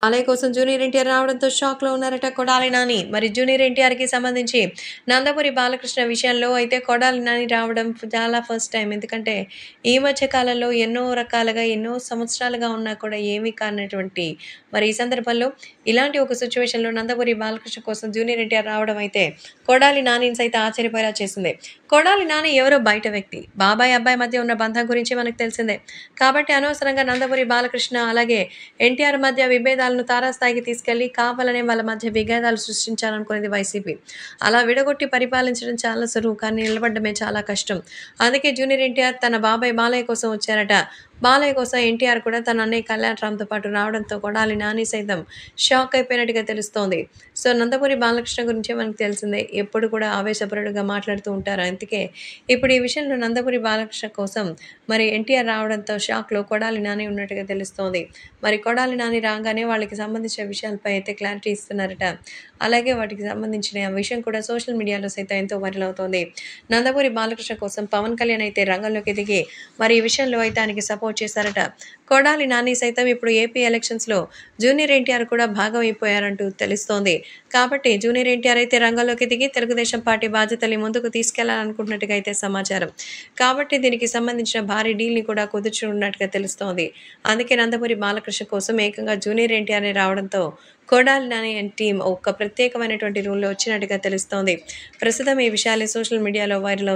బాలయ్య కోసం జూనియర్ ఎన్టీఆర్ రావడంతో షాక్‌లో ఉన్నారట కొడాలి నాని. మరి జూనియర్ ఎన్టీఆర్‌కి సంబంధించి నందమూరి బాలకృష్ణ విషయంలో అయితే కొడాలి నాని రావడం చాలా ఫస్ట్ టైమ్. ఎందుకంటే ఈ మధ్య కాలంలో ఎన్నో రకాలుగా, ఎన్నో సంవత్సరాలుగా ఉన్నా కూడా ఏమీ కానటువంటి మరి ఈ సందర్భంలో ఇలాంటి ఒక సిట్యుయేషన్‌లో నందమూరి బాలకృష్ణ కోసం జూనియర్ ఎన్టీఆర్ రావడం అయితే కొడాలి నానిని సైతం ఆశ్చర్యపోయేలా చేసింది. కొడాలి నాని ఎవరో బయట వ్యక్తి. బాబాయ్, అబ్బాయి మధ్య ఉన్న బంధం గురించి మనకు తెలిసిందే. కాబట్టి అనవసరంగా నందమూరి బాలకృష్ణ అలాగే ఎన్టీఆర్ మధ్య విభేదాలను తారాస్థాయికి తీసుకెళ్లి కావాలనే వాళ్ళ మధ్య విభేదాలు సృష్టించాలనుకునేది వైసీపీ. అలా విడగొట్టి పరిపాలించడం చాలా సులువు. కానీ నిలబడడమే చాలా కష్టం. అందుకే జూనియర్ ఎన్టీఆర్ తన బాబాయ్ బాలయ్య కోసం వచ్చారట. బాలయ్య కోసం ఎన్టీఆర్ కూడా తన అన్నయ్య కళ్యాణ్ రామ్‌తో పాటు రావడంతో కొడాలి నాని సైతం షాక్ అయిపోయినట్టుగా తెలుస్తోంది. సో, నందమూరి బాలకృష్ణ గురించే మనకు తెలిసిందే. ఎప్పుడు కూడా ఆవేశపరుడుగా మాట్లాడుతూ ఉంటారు. అందుకే ఇప్పుడు ఈ విషయంలో నందమూరి బాలకృష్ణ కోసం మరి ఎన్టీఆర్ రావడంతో షాక్‌లో కొడాలి నాని ఉన్నట్టుగా తెలుస్తోంది. మరి కొడాలి నాని రాగానే వాళ్ళకి సంబంధించిన విషయాలపై అయితే క్లారిటీ ఇస్తున్నారట. అలాగే వాటికి సంబంధించిన విషయం కూడా సోషల్ మీడియాలో సైతం ఎంతో వైరల్ అవుతోంది. నందమూరి బాలకృష్ణ కోసం పవన్ కళ్యాణ్ అయితే రంగంలోకి దిగి మరి ఈ విషయంలో అయితే ఆయనకి సపోర్ట్ చేశారట. కొడాలి నాని సైతం ఇప్పుడు ఏపీ ఎలక్షన్స్‌లో జూనియర్ ఎన్టీఆర్ కూడా భాగమైపోయారంటూ తెలుస్తోంది. కాబట్టి జూనియర్ ఎన్టీఆర్ అయితే రంగంలోకి దిగి తెలుగుదేశం పార్టీ బాధ్యతల్ని ముందుకు తీసుకెళ్లాలనుకుంటున్నట్టుగా అయితే సమాచారం. కాబట్టి దీనికి సంబంధించిన భారీ డీల్‌ని కూడా కుదుర్చనున్నట్టుగా తెలుస్తోంది. అందుకే నందమూరి బాలకృష్ణ కోసం ఏకంగా జూనియర్ ఎన్టీఆర్‌నే రావడంతో కొడాలి నాని అండ్ టీమ్ ఒక ప్రత్యేకమైనటువంటి రూల్‌లో వచ్చినట్టుగా తెలుస్తోంది. ప్రస్తుతం ఈ విషయాలే సోషల్ మీడియాలో వైరల్